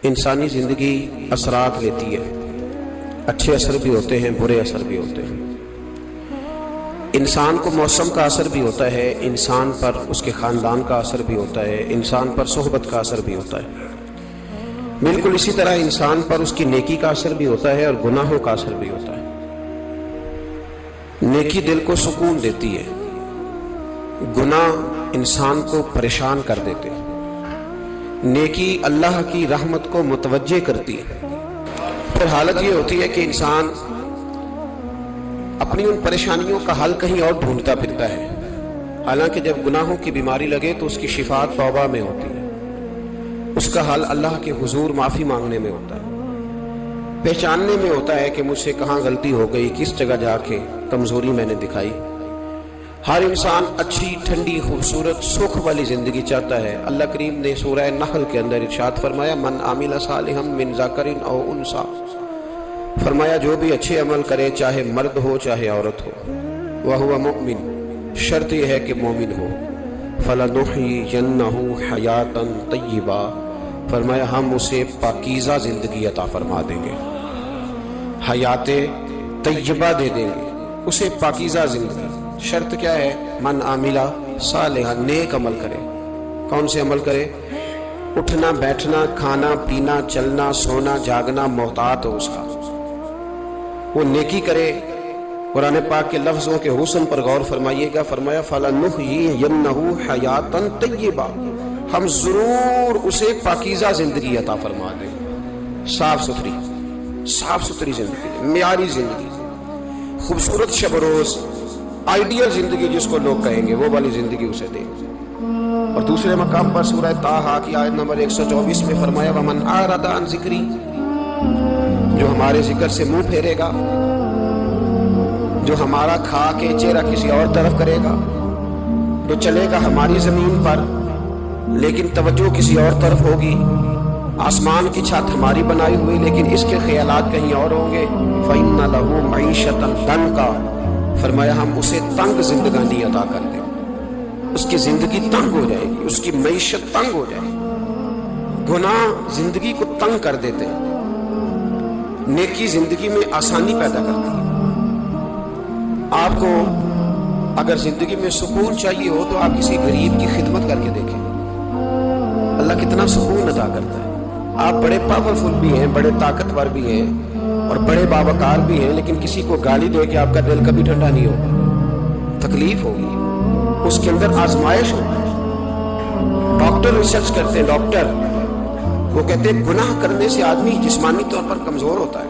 انسانی زندگی اثرات لیتی ہے، اچھے اثر بھی ہوتے ہیں، برے اثر بھی ہوتے ہیں۔ انسان کو موسم کا اثر بھی ہوتا ہے، انسان پر اس کے خاندان کا اثر بھی ہوتا ہے، انسان پر صحبت کا اثر بھی ہوتا ہے۔ بالکل اسی طرح انسان پر اس کی نیکی کا اثر بھی ہوتا ہے اور گناہوں کا اثر بھی ہوتا ہے۔ نیکی دل کو سکون دیتی ہے، گناہ انسان کو پریشان کر دیتے ہیں۔ نیکی اللہ کی رحمت کو متوجہ کرتی ہے۔ پھر حالت یہ ہوتی ہے کہ انسان اپنی ان پریشانیوں کا حل کہیں اور ڈھونڈتا پھرتا ہے، حالانکہ جب گناہوں کی بیماری لگے تو اس کی شفا توبہ میں ہوتی ہے، اس کا حل اللہ کے حضور معافی مانگنے میں ہوتا ہے، پہچاننے میں ہوتا ہے کہ مجھ سے کہاں غلطی ہو گئی، کس جگہ جا کے کمزوری میں نے دکھائی۔ ہر انسان اچھی، ٹھنڈی، خوبصورت، سکھ والی زندگی چاہتا ہے۔ اللہ کریم نے سورہ نحل کے اندر ارشاد فرمایا، من عامل صالحا من ذکر او انثی، فرمایا جو بھی اچھے عمل کرے، چاہے مرد ہو چاہے عورت ہو، وہو مؤمن، شرط یہ ہے کہ مومن ہو، فلنحیینہ حیاتا طیبہ، فرمایا ہم اسے پاکیزہ زندگی عطا فرما دیں گے، حیات طیبہ دے دیں گے اسے، پاکیزہ زندگی۔ شرط کیا ہے؟ من عامل صالحا، نیک عمل کرے۔ کون سے عمل کرے؟ اٹھنا بیٹھنا، کھانا پینا، چلنا سونا جاگنا محتاط ہو اس کا، وہ نیکی کرے۔ قرآن پاک کے لفظوں کے حسن پر غور فرمائیے گا، فرمایا فَلَنُحْيِيَنَّهُ حَيَاتًا طَيِّبَةً، ہم ضرور اسے پاکیزہ زندگی عطا فرما دیں، صاف ستھری زندگی، معیاری زندگی، خوبصورت شب و روز، آئیڈیل زندگی جس کو لوگ کہیں گے، وہ والی زندگی اسے دیں۔ اور دوسرے مقام پر سورہ طٰہٰ کی آیت نمبر 124 میں فرمایا وَمَنْ أَعْرَضَ عَنْ ذِكْرِي، جو ہمارے ذکر سے منہ پھیرے گا، جو ہمارا کھا کے چہرہ کسی اور طرف کرے گا، جو چلے گا ہماری زمین پر لیکن توجہ کسی اور طرف ہوگی، آسمان کی چھت ہماری بنائی ہوئی لیکن اس کے خیالات کہیں اور ہوں گے، فَإِنَّ لَهُ مَعِيشَةً ضَنْكًا، فرمایا ہم اسے تنگ زندگانی عطا کر دیں، اس کی زندگی تنگ ہو جائے گی، اس کی معیشت تنگ ہو جائے گی۔ گناہ زندگی کو تنگ کر دیتے ہیں، نیکی زندگی میں آسانی پیدا کرتی ہے۔ آپ کو اگر زندگی میں سکون چاہیے ہو تو آپ کسی غریب کی خدمت کر کے دیکھیں، اللہ کتنا سکون عطا کرتا ہے۔ آپ بڑے پاورفل بھی ہیں، بڑے طاقتور بھی ہیں اور بڑے باوقار بھی ہیں، لیکن کسی کو گالی دے کے آپ کا دل کبھی ٹھنڈا نہیں ہوگا، تکلیف ہوگی، اس کے اندر آزمائش ہوگی۔ ڈاکٹر ریسرچ کرتے ہیں، ڈاکٹر وہ کہتے ہیں گناہ کرنے سے آدمی جسمانی طور پر کمزور ہوتا ہے،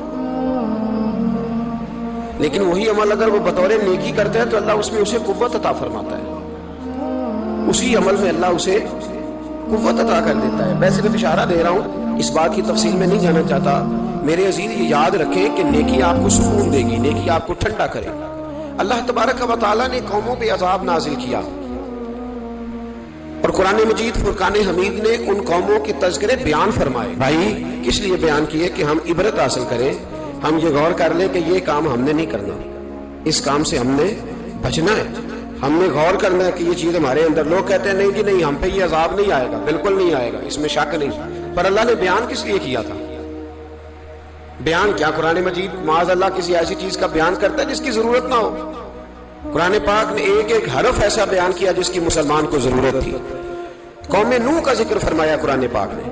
لیکن وہی عمل اگر وہ بطور نیکی کرتا ہے تو اللہ اس میں اسے قوت عطا فرماتا ہے، اسی عمل میں اللہ اسے قوت عطا کر دیتا ہے۔ میں صرف اشارہ دے رہا ہوں، اس بات کی تفصیل میں نہیں جانا چاہتا۔ میرے عزیز یہ یاد رکھیں کہ نیکی آپ کو سکون دے گی، نیکی آپ کو ٹھنڈا کرے گی۔ اللہ تبارک و تعالیٰ نے قوموں پہ عذاب نازل کیا اور قرآن مجید فرقان حمید نے ان قوموں کے تذکرے بیان فرمائے۔ بھائی کس لیے بیان کیے؟ کہ ہم عبرت حاصل کریں، ہم یہ غور کر لیں کہ یہ کام ہم نے نہیں کرنا، اس کام سے ہم نے بچنا ہے، ہم نے غور کرنا ہے کہ یہ چیز ہمارے اندر۔ لوگ کہتے ہیں نہیں جی نہیں، ہم پہ یہ عذاب نہیں آئے گا، بالکل نہیں آئے گا، اس میں شک نہیں۔ پر اللہ نے بیان کس لیے کیا تھا؟ بیان کیا؟ قرآن مجید معاذ اللہ کسی ایسی چیز کا بیان کرتا ہے جس کی ضرورت نہ ہو۔ قرآن پاک نے ایک ایک حرف ایسا بیان کیا جس کی مسلمان کو ضرورت تھی۔ قوم نوح کا ذکر فرمایا قرآن پاک نے،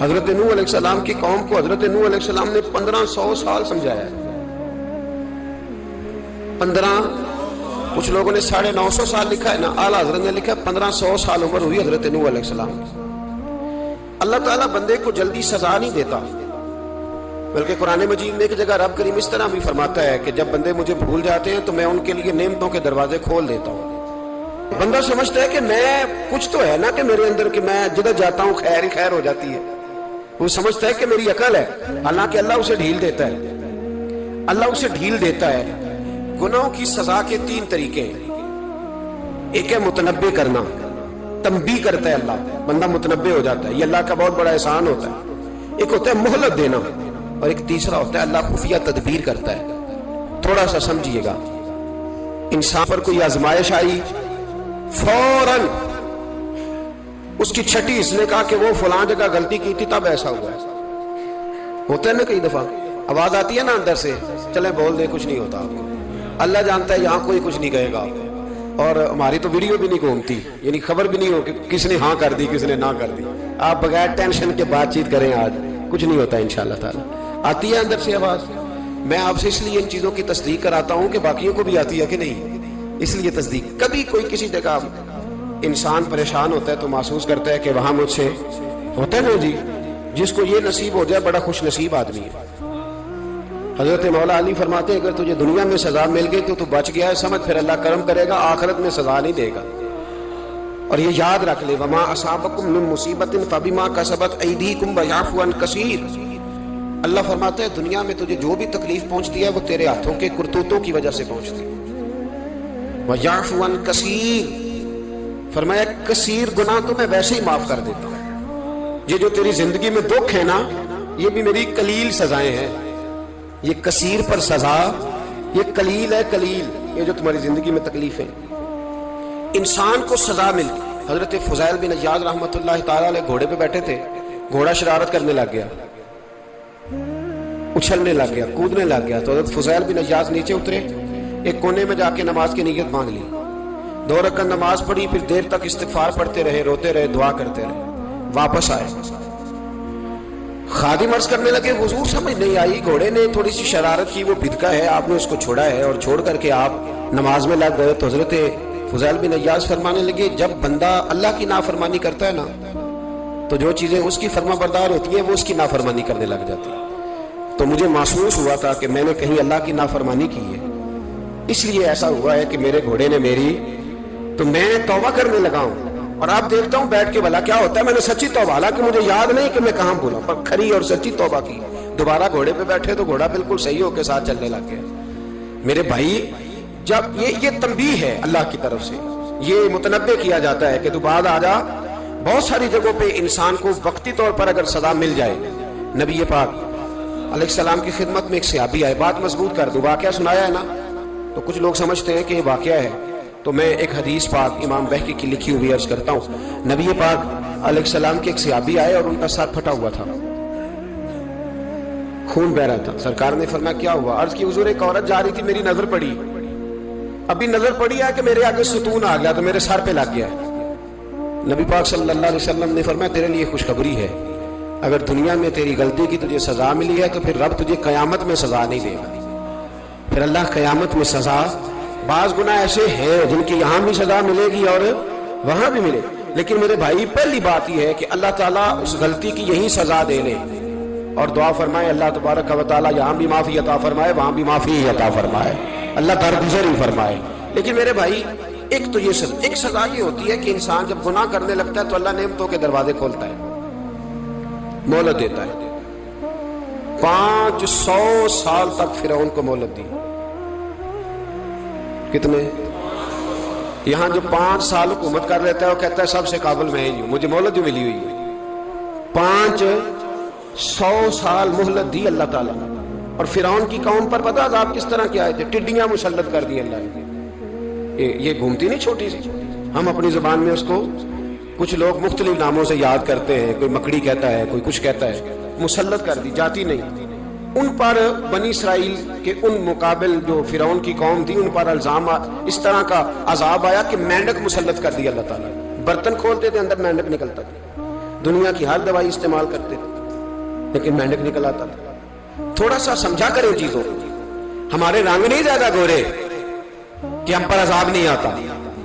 حضرت نوح علیہ السلام کی قوم کو حضرت نوح علیہ السلام نے 1500 سال سمجھایا ہے۔ 15، کچھ لوگوں نے 950 سال لکھا ہے نا، اعلیٰ حضرت نے لکھا 1500 سال عمر ہوئی حضرت نوح علیہ السلام کی۔ اللہ تعالیٰ بندے کو جلدی سزا نہیں دیتا، بلکہ قرآن مجید میں ایک جگہ رب کریم اس طرح بھی فرماتا ہے کہ جب بندے مجھے بھول جاتے ہیں تو میں ان کے لیے نعمتوں کے دروازے کھول دیتا ہوں۔ بندہ سمجھتا ہے کہ میں کچھ تو ہے نا کہ میرے اندر، کہ میں جدھر جاتا ہوں خیر ہی خیر ہو جاتی ہے، وہ سمجھتا ہے کہ میری عقل ہے، حالانکہ اللہ اسے ڈھیل دیتا ہے، اللہ اسے ڈھیل دیتا ہے۔ گناہوں کی سزا کے 3 طریقے ہیں۔ ایک ہے متنبہ کرنا، تنبیہ کرتا ہے اللہ، بندہ متنبہ ہو جاتا ہے، یہ اللہ کا بہت بڑا احسان ہوتا ہے۔ ایک ہوتا ہے مہلت دینا، اور ایک تیسرا ہوتا ہے اللہ خفیہ تدبیر کرتا ہے۔ تھوڑا سا سمجھیے گا، انسان پر کوئی آزمائش آئی، فوراً اس کی چھٹی اس نے کہا کہ وہ فلاں جگہ غلطی کی تھی تب ایسا ہوا ہے. ہوتا ہے نا کئی دفعہ آواز آتی ہے نا اندر سے, چلیں بول دیں کچھ نہیں ہوتا آپ کو. اللہ جانتا ہے یہاں کوئی کچھ نہیں کہے گا, اور ہماری تو ویڈیو بھی نہیں گھومتی, یعنی خبر بھی نہیں ہو کہ کس نے ہاں کر دی کس نے نہ کر دی. آپ بغیر ٹینشن کے بات چیت کریں, آج کچھ نہیں ہوتا انشاءاللہ تعالی. آتی ہے اندر سے آواز. میں آپ سے اس لیے ان چیزوں کی تصدیق کراتا ہوں کہ باقیوں کو بھی آتی ہے کہ نہیں, اس لیے تصدیق. کبھی کوئی کسی جگہ انسان پریشان ہوتا ہے تو محسوس کرتا ہے کہ وہاں مجھ سے ہوتا ہے نا جی, جس کو یہ نصیب ہو جائے بڑا خوش نصیب آدمی ہے. حضرت مولا علی فرماتے ہیں اگر تجھے دنیا میں سزا مل گئی تو بچ گیا ہے, سمجھ پھر اللہ کرم کرے گا, آخرت میں سزا نہیں دے گا. اور یہ یاد رکھ لے, وما اصابکم من مصیبت فبما کسبت ایدیکم ویعفو عن کثیر. اللہ فرماتا ہے دنیا میں تجھے جو بھی تکلیف پہنچتی ہے وہ تیرے ہاتھوں کے کرتوتوں کی وجہ سے پہنچتی ہے. ویعفو عن کثیر, فرمایا کثیر گناہ تو میں ویسے ہی معاف کر دیتا ہوں. یہ جو تیری زندگی میں دکھ ہے نا, یہ بھی میری قلیل سزائیں ہیں. یہ کثیر پر سزا, یہ قلیل ہے قلیل, یہ جو تمہاری زندگی میں تکلیفیں. انسان کو سزا ملتی. حضرت فضیل بن عیاض رحمۃ اللہ تعالی علیہ گھوڑے پہ بیٹھے تھے, گھوڑا شرارت کرنے لگ گیا, اچھلنے لگ گیا, کودنے لگ گیا. تو حضرت فضیل بن عیاض نیچے اترے, ایک کونے میں جا کے نماز کی نیت باندھ لی, 2 رکعت نماز پڑھی, پھر دیر تک استغفار پڑھتے رہے, روتے رہے, دعا کرتے رہے. واپس آئے, خادم عرض کرنے لگے حضور سمجھ نہیں آئی, گھوڑے نے تھوڑی سی شرارت کی, وہ بدکا ہے, آپ نے اس کو چھوڑا ہے اور چھوڑ کر کے آپ نماز میں لگ گئے. تو حضرت فضیل بن عیاض فرمانے لگے جب بندہ اللہ کی نافرمانی کرتا ہے نا تو جو چیزیں اس کی فرما بردار ہوتی ہیں وہ اس کی نافرمانی کرنے لگ جاتی ہیں. تو مجھے محسوس ہوا تھا کہ میں نے کہیں اللہ کی نافرمانی کی ہے, اس لیے ایسا ہوا ہے کہ میرے گھوڑے نے میری, تو میں توبہ کرنے لگا ہوں. اور آپ دیکھتا ہوں بیٹھ کے بھلا کیا ہوتا ہے, میں نے سچی توبہ, حالانکہ مجھے یاد نہیں کہ میں کہاں بولا, پر کھری اور سچی توبہ کی. دوبارہ گھوڑے پہ بیٹھے تو گھوڑا بالکل صحیح ہو کے ساتھ چلنے لگ گیا. میرے بھائی جب یہ تنبیہ ہے اللہ کی طرف سے, یہ متنبہ کیا جاتا ہے کہ تو بعد آ جا. بہت ساری جگہوں پہ انسان کو وقتی طور پر اگر سزا مل جائے, نبی پاک علیہ السلام کی خدمت میں ایک صحابی آئے, بات مضبوط کر دوں, واقعہ سنایا ہے نا تو کچھ لوگ سمجھتے ہیں کہ یہ واقعہ ہے, تو میں ایک حدیث پاک امام بہقی کی لکھی ہوئی عرض کرتا ہوں. نبی پاک علیہ السلام کے ایک صحابی آئے اور ان کا سر پھٹا ہوا تھا, خون بہ رہا تھا. سرکار نے فرمایا کیا ہوا؟ عرض کی حضور ایک عورت جا رہی تھی, میری نظر پڑی, ابھی نظر پڑی ہے کہ میرے آگے ستون آ گیا تو میرے سر پہ لگ گیا. نبی پاک صلی اللہ علیہ وسلم نے فرمایا تیرے لیے خوشخبری ہے, اگر دنیا میں تیری غلطی کی تجھے سزا ملی ہے تو پھر رب تجھے قیامت میں سزا نہیں دے گا. پھر اللہ قیامت میں سزا, بعض گناہ ایسے ہیں جن کی یہاں بھی سزا ملے گی اور وہاں بھی ملے, لیکن میرے بھائی پہلی بات یہ ہے کہ اللہ تعالیٰ اس غلطی کی یہی سزا دے لے, اور دعا فرمائے اللہ تبارک و تعالیٰ یہاں بھی معافی عطا فرمائے, وہاں بھی معافی عطا فرمائے, اللہ درگزر ہی فرمائے. لیکن میرے بھائی ایک تو یہ سزا, ایک سزا یہ ہوتی ہے کہ انسان جب گناہ کرنے لگتا ہے تو اللہ نعمتوں کے دروازے کھولتا ہے, مہلت دیتا ہے. 500 سال تک فرعون کو مہلت دی. کتنے؟ یہاں جو 5 سال حکومت کر لیتا ہے وہ کہتا ہے سب سے قابل میں ہی ہوں, مجھے مہلت جو ملی ہوئی ہے. 500 سال مہلت دی اللہ تعالیٰ. اور فرعون کی قوم پر پتہ عذاب کس طرح کیا ہے, ٹڈیاں مسلط کر دی اللہ نے. یہ گھومتی نہیں چھوٹی سی, ہم اپنی زبان میں اس کو کچھ لوگ مختلف ناموں سے یاد کرتے ہیں, کوئی مکڑی کہتا ہے, کوئی کچھ کہتا ہے. مسلط کر دی, جاتی نہیں. ان پر بنی اسرائیل کے ان مقابل جو فرعون کی قوم تھی ان پر الزام اس طرح کا عذاب آیا کہ مینڈک مسلط کر دی اللہ تعالیٰ. برتن کھولتے تھے اندر مینڈک نکلتا تھا, دنیا کی ہر دوائی استعمال کرتے تھے لیکن مینڈک نکل آتا تھا. تھوڑا سا سمجھا کریں چیزوں کو, ہمارے رنگ نہیں زیادہ گورے کہ ہم پر عذاب نہیں آتا.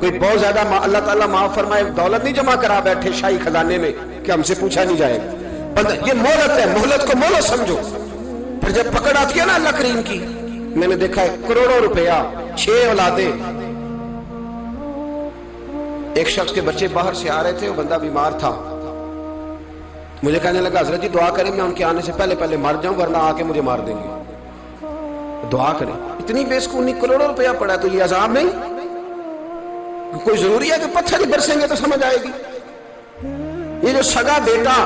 کوئی بہت زیادہ اللہ تعالیٰ معاف فرمائے دولت نہیں جمع کرا بیٹھے شاہی خزانے میں کہ ہم سے پوچھا نہیں جائے گا. یہ مہلت ہے, مہلت کو مہلت سمجھو. پھر جب پکڑ آتی ہے نا اللہ کریم کی, میں نے دیکھا ہے کروڑوں روپیہ, 6 اولادیں. ایک شخص کے بچے باہر سے آ رہے تھے, وہ بندہ بیمار تھا, مجھے کہنے لگا حضرت جی دعا کریں میں ان کے آنے سے پہلے مر جاؤں ورنہ آ کے مجھے مار دیں گے, دعا کریں. اتنی بے سکونی, کروڑوں روپیہ پڑا تو یہ عذاب نہیں؟ کوئی ضروری ہے کہ پتھر ہی برسیں گے تو سمجھ آئے گی؟ یہ جو سگا بیٹا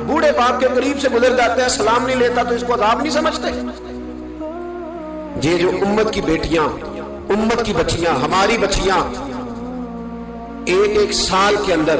بوڑھے باپ کے قریب سے گزر جاتا ہے, سلام نہیں لیتا تو اس کو عذاب نہیں سمجھتے؟ یہ جو امت کی بیٹیاں, امت کی بچیاں, ہماری بچیاں ایک سال کے اندر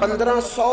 1500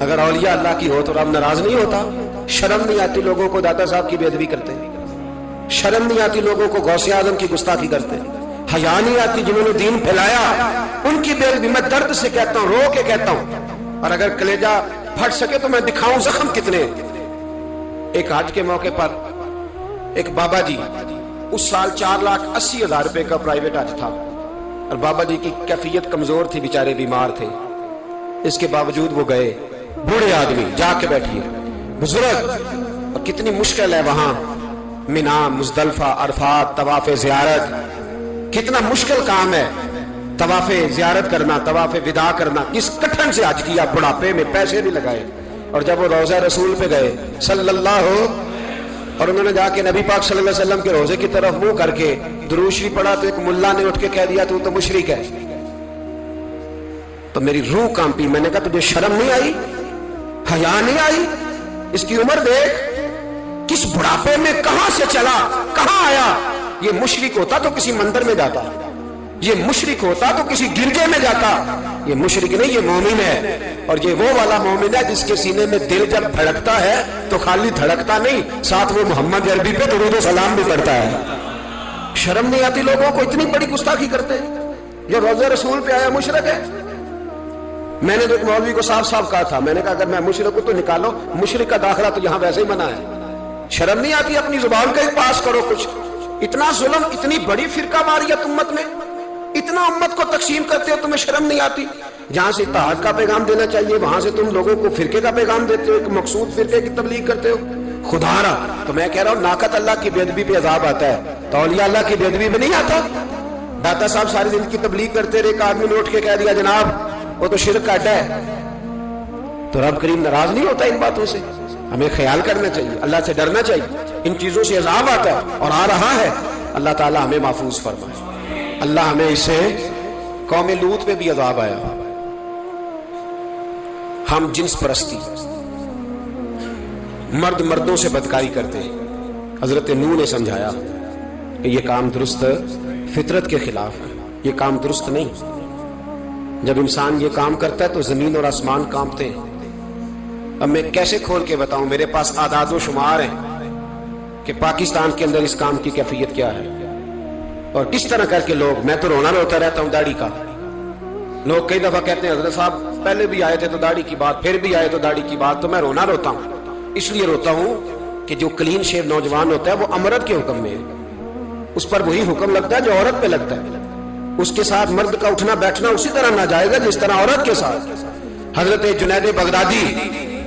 اگر اولیاء اللہ کی ہو تو رب ناراض نہیں ہوتا؟ شرم نہیں آتی لوگوں کو داتا صاحب کی بے ادبی کرتے؟ شرم نہیں آتی لوگوں کو غوث اعظم کی گستاخی کرتے؟ حیا نہیں آتی جنہوں نے دین پھیلایا ان کی بے ادبی؟ میں درد سے کہتا ہوں، رو کے کہتا ہوں، اور اگر کلیجہ پھٹ سکے تو میں دکھاؤں زخم کتنے۔ ایک حج کے موقع پر ایک بابا جی، اس سال 4,80,000 روپے کا پرائیویٹ حج تھا، اور بابا جی کی کیفیت کمزور تھی، بیچارے بیمار تھے، اس کے باوجود وہ گئے۔ بوڑھے آدمی، جا کے بیٹھیے بزرگ، اور کتنی مشکل ہے وہاں مینا، مزدلفہ، عرفات، طواف زیارت، کتنا مشکل کام ہے طواف زیارت کرنا، طواف وداع کرنا۔ کس کٹھن سے حج کیا، بڑھاپے میں پیسے بھی لگائے، اور جب وہ روضہ رسول پہ گئے صلی اللہ، اور انہوں نے جا کے نبی پاک صلی اللہ علیہ وسلم کے روزے کی طرف منہ کر کے درود شریف پڑھا تو ایک ملا نے اٹھ کے کہہ دیا تو مشرک ہے۔ تو میری روح کانپی، میں نے کہا تجھے شرم نہیں آئی، حیا نہیں آئی؟ اس کی عمر دیکھ، کس بڑھاپے میں کہاں سے چلا، کہاں آیا۔ یہ مشرک ہوتا تو کسی مندر میں جاتا، یہ مشرک ہوتا تو کسی گرجے میں جاتا۔ یہ مشرک نہیں، یہ مومن ہے، اور یہ وہ والا مومن ہے جس کے سینے میں دل جب دھڑکتا ہے تو خالی دھڑکتا نہیں، ساتھ وہ محمد عربی پہ درود و سلام بھی پڑھتا ہے۔ شرم نہیں آتی لوگوں کو؟ اتنی بڑی گستاخی کرتے جو روزہ رسول پہ آیا مشرک ہے۔ میں نے تو ایک مولوی کو صاف صاف کہا تھا، میں نے کہا اگر میں مشرک ہوں تو نکالو، مشرک کا داخلہ تو یہاں ویسے ہی منع ہے۔ شرم نہیں آتی؟ اپنی زبان کا ہی پاس کرو کچھ۔ اتنا ظلم، اتنی بڑی فرقہ واریت امت میں، اتنا امت کو تقسیم کرتے ہو، تمہیں شرم نہیں آتی؟ جہاں سے اتحاد کا پیغام دینا چاہیے وہاں سے تم لوگوں کو فرقے کا پیغام دیتے ہو، ایک مقصود فرقے کی تبلیغ کرتے ہو۔ خدا را، تو میں کہہ رہا ہوں ناقت اللہ کی بے ادبی پہ عذاب آتا ہے، تو اولیاء اللہ کی بے ادبی پہ نہیں آتا؟ داتا صاحب ساری زندگی تبلیغ کرتے رہے، ایک آدمی نے اٹھ کے کہہ دیا جناب وہ تو شرک کا اڈا ہے، تو رب کریم ناراض نہیں ہوتا ان باتوں سے؟ ہمیں خیال کرنا چاہیے، اللہ سے ڈرنا چاہیے، ان چیزوں سے عذاب آتا ہے اور آ رہا ہے۔ اللہ تعالیٰ ہمیں محفوظ فرمائے۔ اللہ ہمیں اس سے، قوم لوط پہ بھی عذاب آیا، ہم جنس پرستی، مرد مردوں سے بدکاری کرتے ہیں۔ حضرت نوح نے سمجھایا کہ یہ کام درست فطرت کے خلاف ہے، یہ کام درست نہیں۔ جب انسان یہ کام کرتا ہے تو زمین اور آسمان کانپتے ہیں۔ اب میں کیسے کھول کے بتاؤں، میرے پاس اعداد و شمار ہیں کہ پاکستان کے اندر اس کام کی کیفیت کیا ہے، اور کس طرح کر کے لوگ، میں تو رونا روتا رہتا ہوں داڑھی کا۔ لوگ کئی دفعہ کہتے ہیں حضرت صاحب پہلے بھی آئے تھے تو داڑھی کی بات، پھر بھی آئے تو داڑھی کی بات، تو میں رونا روتا ہوں۔ اس لیے روتا ہوں کہ جو کلین شیو نوجوان ہوتا ہے وہ امرد کے حکم میں ہے، اس پر وہی حکم لگتا ہے جو عورت پہ لگتا ہے، اس کے ساتھ مرد کا اٹھنا بیٹھنا اسی طرح ناجائز ہے جس طرح عورت کے ساتھ۔ حضرت جنید بغدادی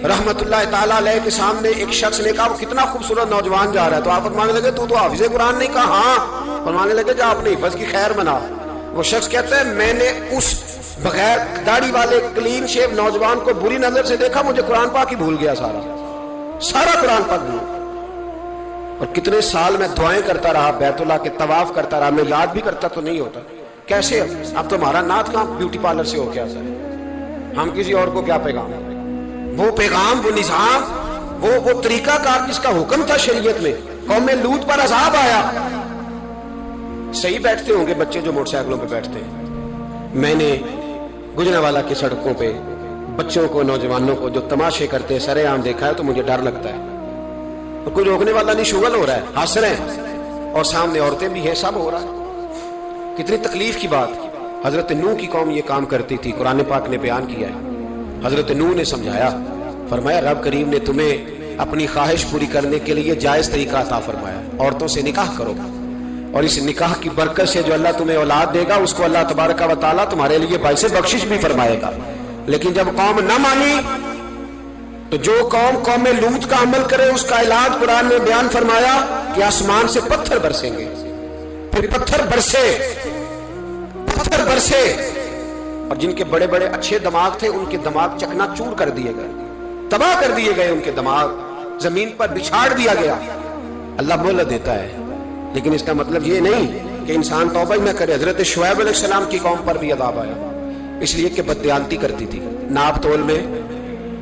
رحمت اللہ تعالیٰ علیہ کے سامنے ایک شخص نے کہا وہ کتنا خوبصورت نوجوان جا رہا ہے، تو آپ فرمانے لگے تو حافظ قرآن نہیں؟ کہا ہاں۔ فرمانے لگے جا اپنے حفظ کی خیر منا۔ وہ شخص کہتا ہے میں نے اس بغیر داڑھی والے کلین شیو نوجوان کو بری نظر سے دیکھا، مجھے قرآن پاک ہی بھول گیا، سارا قرآن پاک بھول۔ اور کتنے سال میں دعائیں کرتا رہا، بیت اللہ کے طواف کرتا رہا، میں یاد بھی کرتا تو نہیں ہوتا۔ کیسے اب تمہارا نعت کہاں بیوٹی پارلر سے ہو گیا سر؟ ہم کسی اور کو کیا پیغام، وہ پیغام، وہ نظام، وہ طریقہ کار جس کا حکم تھا شریعت میں۔ قوم لوط پر عذاب آیا۔ صحیح بیٹھتے ہوں گے بچے جو موٹر سائیکلوں پہ بیٹھتے ہیں، میں نے گجرانوالہ کی سڑکوں پہ بچوں کو، نوجوانوں کو جو تماشے کرتے سرے عام دیکھا ہے تو مجھے ڈر لگتا ہے، اور کوئی روکنے والا نہیں، شغل ہو رہا ہے، ہنس رہے ہیں، اور سامنے عورتیں بھی ہیں، سب ہو رہا ہے۔ کتنی تکلیف کی بات۔ حضرت نوح کی قوم یہ کام کرتی تھی، قرآن پاک نے بیان کیا ہے۔ حضرت نوح نے سمجھایا، فرمایا رب کریم نے تمہیں اپنی خواہش پوری کرنے کے لیے جائز طریقہ عطا فرمایا، عورتوں سے نکاح کرو، اور اس نکاح کی برکت سے جو اللہ تمہیں اولاد دے گا اس کو اللہ تبارک و تعالیٰ تمہارے لیے باعث بخشش بھی فرمائے گا۔ لیکن جب قوم نہ مانی تو جو قوم لوط کا عمل کرے اس کا علاج قرآن نے بیان فرمایا کہ آسمان سے پتھر برسیں گے، پھر پتھر برسے، اور جن کے بڑے بڑے اچھے دماغ تھے ان کے دماغ چکنا چور کر دیے گئے، تباہ کر دیے گئے، ان کے دماغ زمین پر بچھاڑ دیا گیا۔ اللہ مہلت دیتا ہے، لیکن اس کا مطلب یہ نہیں کہ انسان توبہ ہی نہ کرے۔ حضرت شعیب علیہ السلام کی قوم پر بھی عذاب آیا، اس لیے کہ بددیانتی کرتی تھی، ناپ تول میں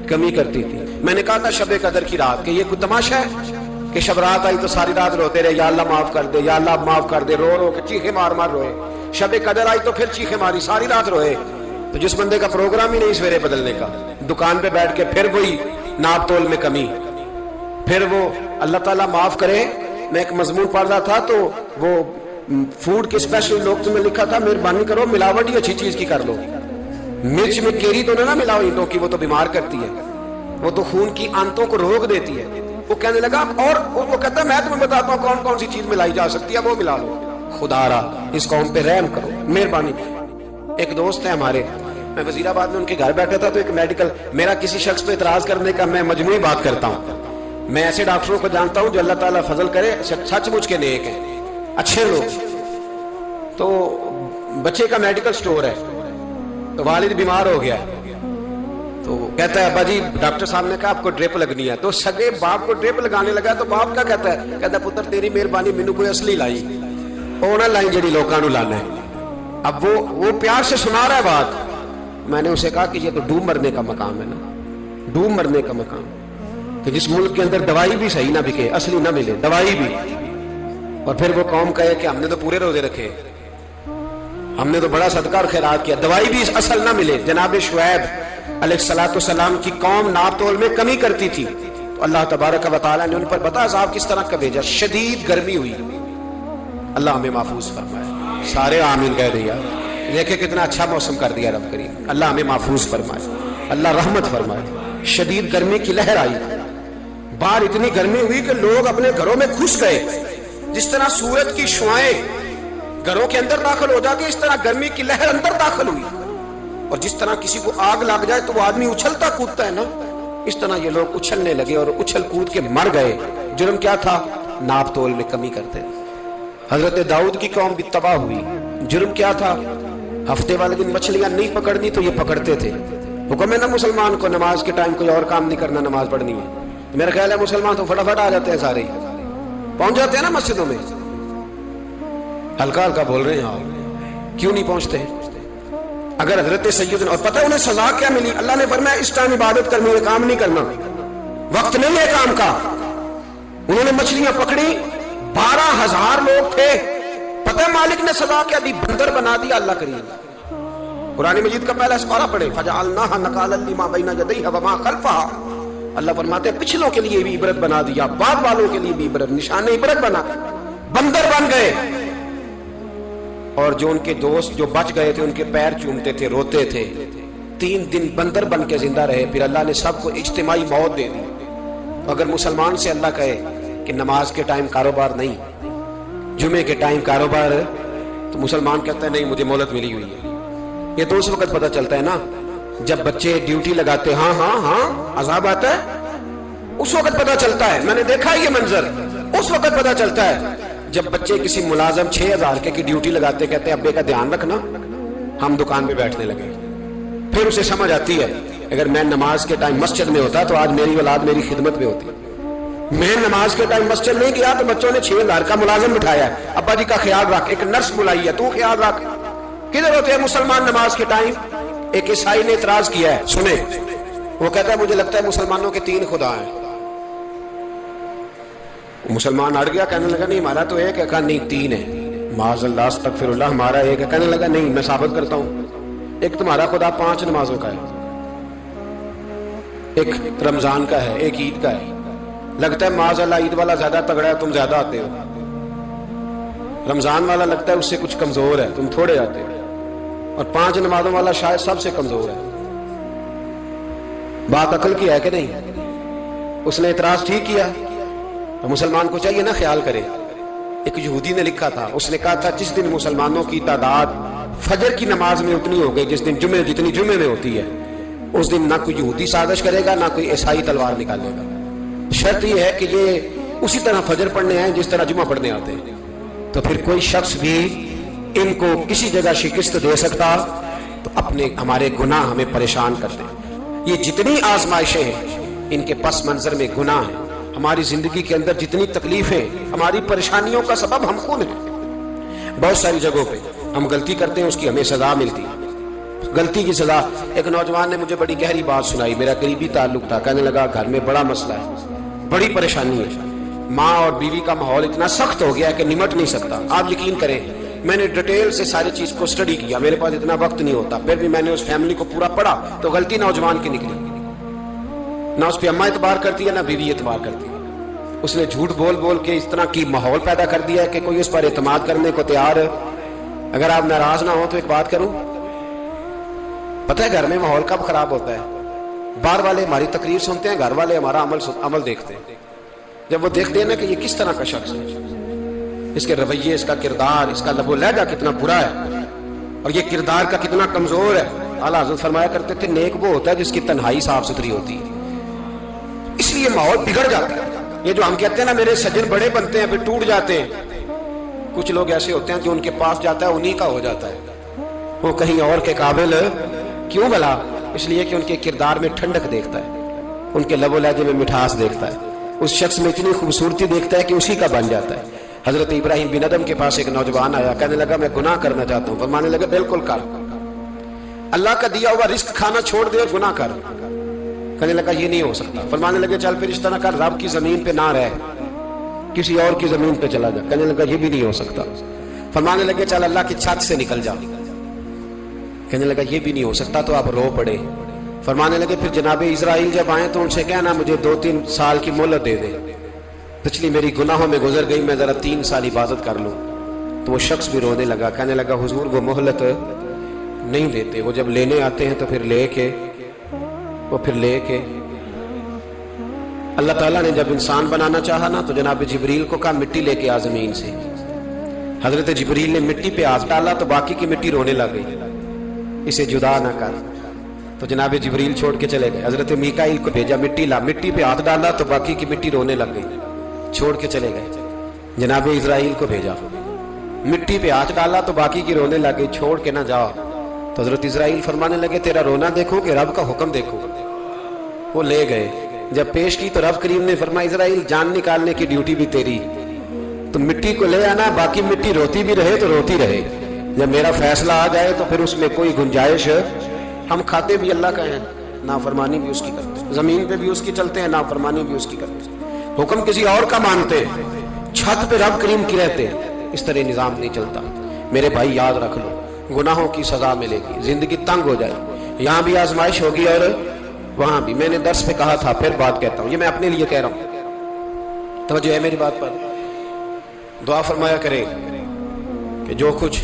کمی کرتی تھی۔ میں نے کہا تھا شب قدر کی رات کہ یہ کوئی تماشا ہے کہ شب رات آئی تو ساری رات روتے رہے، یا اللہ معاف کر دے، یا اللہ معاف کر دے، رو رو کے چیخے مار مار روئے۔ شب قدر آئی تو پھر چیخے ماری، ساری رات روئے۔ تو جس بندے کا پروگرام ہی نہیں سویرے بدلنے کا، دکان پہ بیٹھ کے پھر وہی ناپ تول میں کمی. پھر وہ اللہ تعالیٰ معاف کرے، میں ایک مضمون پڑھ رہا تھا تو وہ فوڈ کے اسپیشل لوگ میں لکھا تھا مہربانی کرو ملاوٹ ہی اچھی چیز کی کر لو. مرچ میں کیری تو نہ ملاؤ اینٹوں کی، وہ تو بیمار کرتی ہے، وہ تو خون کی آنتوں کو روک دیتی ہے. وہ کہنے لگا اور وہ کہتا ہے میں تمہیں بتاتا ہوں کون کون سی چیز ملائی جا سکتی ہے، وہ ملا لو. خدا را اس قوم پہ رحم کرو مہربانی. ایک دوست ہے ہمارے، میں وزیر آباد میں ان کے گھر بیٹھا تھا تو ایک میڈیکل، میرا کسی شخص پہ اعتراض کرنے کا میں مجموعی بات کرتا ہوں. میں ایسے ڈاکٹروں کو جانتا ہوں جو اللہ تعالیٰ فضل کرے سچ مچ کے نیک ہیں، اچھے لوگ. تو بچے کا میڈیکل سٹور ہے تو والد بیمار ہو گیا تو کہتا ہے ابا جی ڈاکٹر صاحب نے کہا آپ کو ڈرپ لگنی ہے. تو سگے باپ کو ڈرپ لگانے لگا تو باپ کیا کہتا ہے پتر تیری مہربانی مینوں کوئی اصلی لائی وہ نہ لائی جڑی لوکاں نوں لانا ہے. اب وہ پیار سے سنا رہا ہے بات. میں نے اسے کہا کہ یہ تو ڈوب مرنے کا مقام ہے نا، ڈوب مرنے کا مقام کہ جس ملک کے اندر دوائی بھی صحیح نہ بکے، اصلی نہ ملے دوائی بھی، اور پھر وہ قوم کہے کہ ہم نے تو پورے روزے رکھے، ہم نے تو بڑا صدقہ اور خیرات کیا، دوائی بھی اصل نہ ملے. جناب شعیب علیہ السلام کی قوم ناپ تول میں کمی کرتی تھی تو اللہ تبارک و تعالیٰ نے ان پر بتا عذاب کس طرح کا بھیجا. شدید گرمی ہوئی، اللہ ہمیں محفوظ فرمائے. سارے آمین کہہ دیا. دیکھیں کتنا اچھا موسم کر دیا رب کریم. اللہ ہمیں محفوظ فرمائے، اللہ رحمت فرمائے. شدید گرمی کی لہر آئی، باہر اتنی گرمی ہوئی کہ لوگ اپنے گھروں میں گھس گئے. جس طرح سورج کی شعائیں گھروں کے اندر داخل ہو جاتی، اس طرح گرمی کی لہر اندر داخل ہوئی. اور جس طرح کسی کو آگ لگ جائے تو وہ آدمی اچھلتا کودتا ہے نا، اس طرح یہ لوگ اچھلنے لگے اور اچھل کود کے مر گئے. جرم کیا تھا؟ ناپ تول میں کمی کرتے. حضرت داؤد کی قوم بھی تباہ ہوئی. جرم کیا تھا؟ ہفتے والے دن مچھلیاں نہیں پکڑنی تو یہ پکڑتے تھے. حکم ہے نا مسلمان کو نماز کے ٹائم کوئی اور کام نہیں کرنا، نماز پڑھنی ہے. میرا خیال ہے مسلمان تو فٹافٹ آ جاتے ہیں، سارے پہنچ جاتے ہیں نا مسجدوں میں. ہلکا ہلکا بول رہے ہیں آپ، کیوں نہیں پہنچتے؟ اگر حضرت سیدنا، اور پتہ انہیں سزا کیا ملی؟ اللہ نے فرمایا اس ٹائم عبادت کرنی ہے، کام نہیں کرنا، وقت نہیں ہے کام کا. انہوں نے مچھلیاں پکڑی، 12,000 لوگ تھے. پتہ مالک نے سزا کیا دی؟ بندر بنا دیا. اللہ کریم قرآن مجید کا پہلا سپارہ پڑھے، فجعلناها نکالا لما بین یدیها وما خلفها. اللہ فرماتے ہیں پچھلوں کے لیے بھی عبرت بنا دیا، بعد والوں کے لیے بھی عبرت، نشان عبرت بنا. بندر بن گئے، اور جو ان کے دوست جو بچ گئے تھے ان کے پیر چومتے تھے، روتے تھے. 3 دن بندر بن کے زندہ رہے. پھر اللہ نے سب کو اجتماعی موت دے دی. اگر مسلمان سے اللہ کہے کہ نماز کے ٹائم کاروبار نہیں، جمعے کے ٹائم کاروبار، تو مسلمان کہتا ہے نہیں مجھے مہلت ملی ہوئی ہے. یہ تو اس وقت پتہ چلتا ہے نا جب بچے ڈیوٹی لگاتے، ہاں ہاں ہاں عذاب آتا ہے، اس وقت پتہ چلتا ہے. میں نے دیکھا یہ منظر، اس وقت پتہ چلتا ہے جب بچے کسی ملازم 6,000 کی ڈیوٹی لگاتے، کہتے ہیں ابے کا دھیان رکھنا، ہم دکان پہ بیٹھنے لگے. پھر اسے سمجھ آتی ہے اگر میں نماز کے ٹائم مسجد میں ہوتا تو آج میری اولاد میری خدمت میں ہوتی. میں نماز کے ٹائم مسجد نہیں گیا تو بچوں نے 6,000 کا ملازم بٹھایا ہے، ابا جی کا خیال رکھ، ایک نرس بلائی ہے تو خیال رکھ. کدھر ہوتے ہیں مسلمان نماز کے ٹائم؟ ایک عیسائی نے اعتراض کیا ہے، سنیں. وہ کہتا ہے مجھے لگتا ہے مسلمانوں کے 3 خدا ہیں. مسلمان اڑ گیا، کہنے لگا نہیں ہمارا تو ایک ہے. کہا نہیں 3 ہے. معاذ اللہ استغفر اللہ، ہمارا ایک ہے. کہنے لگا نہیں میں ثابت کرتا ہوں، ایک تمہارا خدا 5 نمازوں کا ہے، ایک رمضان کا ہے، ایک عید کا ہے. لگتا ہے معاذ اللہ عید والا زیادہ تگڑا ہے، تم زیادہ آتے ہو. رمضان والا لگتا ہے اس سے کچھ کمزور ہے، تم تھوڑے آتے ہو. اور 5 نمازوں والا شاید سب سے کمزور ہے. بات عقل کی ہے کہ نہیں؟ اس نے اعتراض ٹھیک کیا. تو مسلمان کو چاہیے نا خیال کرے. ایک یہودی نے لکھا تھا، اس نے کہا تھا جس دن مسلمانوں کی تعداد فجر کی نماز میں اتنی ہو گئی جس دن جتنی جمعے میں ہوتی ہے، اس دن نہ کوئی یہودی سازش کرے گا نہ کوئی عیسائی تلوار نکالے گا. شرط یہ ہے کہ یہ اسی طرح فجر پڑھنے آئے جس طرح جمعہ پڑھنے آتے ہیں. تو پھر کوئی شخص بھی ان کو کسی جگہ شکست دے سکتا تو اپنے ہمارے گناہ ہمیں پریشان کرتے ہیں. یہ جتنی آزمائشیں ہیں ان کے پس منظر میں گناہ ہیں. ہماری زندگی کے اندر جتنی تکلیفیں، ہماری پریشانیوں کا سبب ہم خود ہیں. بہت ساری جگہوں پہ ہم غلطی کرتے ہیں، اس کی ہمیں سزا ملتی ہے. غلطی کی سزا. ایک نوجوان نے مجھے بڑی گہری بات سنائی، میرا قریبی تعلق تھا. کہنے لگا گھر میں بڑا مسئلہ ہے، بڑی پریشانی ہے، ماں اور بیوی کا ماحول اتنا سخت ہو گیا کہ نمٹ نہیں سکتا. آپ یقین کریں میں نے ڈیٹیل سے ساری چیز کو اسٹڈی کیا، میرے پاس اتنا وقت نہیں ہوتا، پھر بھی میں نے اس فیملی کو پورا پڑھا تو غلطی نوجوان کی نکلی. نہ اس پہ اماں اعتبار کرتی ہے نہ بیوی اعتبار کرتی ہے. اس نے جھوٹ بول بول کے اس طرح کی ماحول پیدا کر دیا ہے کہ کوئی اس پر اعتماد کرنے کو تیار ہے. اگر آپ ناراض نہ ہو تو ایک بات کروں, پتہ ہے گھر میں ماحول کب خراب ہوتا ہے؟ باہر والے ہماری تقریر سنتے ہیں, گھر والے ہمارا عمل دیکھتے ہیں. جب وہ دیکھتے ہیں نا کہ یہ کس طرح کا شخص ہے, اس کے رویے, اس کا کردار, اس کا لب و لہجہ کتنا برا ہے اور یہ کردار کا کتنا کمزور ہے. اعلیٰ حضرت فرمایا کرتے تھے نیک وہ ہوتا ہے جس کی تنہائی صاف ستھری ہوتی ہے. اس لیے ماحول بگڑ جاتا ہے. یہ جو ہم کہتے ہیں نا میرے سجن بڑے بنتے ہیں پھر ٹوٹ جاتے ہیں, کچھ لوگ ایسے ہوتے ہیں جو ان کے پاس جاتا ہے انہی کا ہو جاتا ہے. وہ کہیں اور کے قابل کیوں بھلا؟ اس لیے کہ ان کے کردار میں ٹھنڈک دیکھتا ہے, ان کے لب و لہجے میں مٹھاس دیکھتا ہے, اس شخص میں اتنی خوبصورتی دیکھتا ہے کہ اسی کا بن جاتا ہے. حضرت ابراہیم بن ادم کے پاس ایک نوجوان آیا, کہنے لگا میں گناہ کرنا چاہتا ہوں. فرمانے لگا بالکل کر, اللہ کا دیا ہوا رزق کھانا چھوڑ دے اور گناہ کر. کہنے لگا یہ نہیں ہو سکتا. فرمانے لگے چل پھر اس طرح کر, رب کی زمین پہ نہ رہ, کسی اور کی زمین پہ چلا جا. کہنے لگا یہ بھی نہیں ہو سکتا. فرمانے لگے چل اللہ کی چھت سے نکل جا. کہنے لگا یہ بھی نہیں ہو سکتا. تو آپ رو پڑے. فرمانے لگے پھر جناب اسرائیل جب آئیں تو ان سے کہنا مجھے 2-3 سال کی مہلت دے دے, پچھلی میری گناہوں میں گزر گئی, میں ذرا 3 سال عبادت کر لوں. تو وہ شخص بھی رونے لگا, کہنے لگا حضور وہ مہلت نہیں دیتے, وہ جب لینے آتے ہیں تو پھر لے کے اللہ تعالیٰ نے جب انسان بنانا چاہا نا تو جناب جبریل کو کہا مٹی لے کے آ زمین سے. حضرت جبریل نے مٹی پہ ہاتھ ڈالا تو باقی کی مٹی رونے لگ گئی, اسے جدا نہ کر. تو جناب جبریل چھوڑ کے چلے گئے. حضرت میکائیل کو بھیجا, مٹی لا, مٹی پہ ہاتھ ڈالا تو باقی کی مٹی رونے لگ گئی, چھوڑ کے چلے گئے. جناب اسرائیل کو بھیجا, مٹی پہ ہاتھ ڈالا تو باقی کی رونے لگ گئی, چھوڑ کے نہ جاؤ. تو حضرت اسرائیل فرمانے لگے تیرا رونا دیکھو کہ رب کا حکم دیکھو. وہ لے گئے, جب پیش کی تو رب کریم نے فرمایا اسرائیل جان نکالنے کی ڈیوٹی بھی تیری, تو مٹی کو لے آنا, باقی مٹی روتی بھی رہے تو روتی رہے. جب میرا فیصلہ آ جائے تو پھر اس میں کوئی گنجائش, ہم کھاتے بھی اللہ کا ہیں, نافرمانی بھی اس کی کرتے, زمین پہ بھی اس کی چلتے ہیں, نافرمانی بھی اس کی کرتے, حکم کسی اور کا مانتے, چھت پہ رب کریم کی رہتے. اس طرح نظام نہیں چلتا. میرے بھائی یاد رکھ لو, گناہوں کی سزا ملے گی, زندگی تنگ ہو جائے, یہاں بھی آزمائش ہوگی اور وہاں بھی. میں نے درس پہ کہا تھا, پھر بات کہتا ہوں, یہ میں اپنے لیے کہہ رہا ہوں, توجہ ہے میری بات پر. دعا فرمایا کرے کہ جو کچھ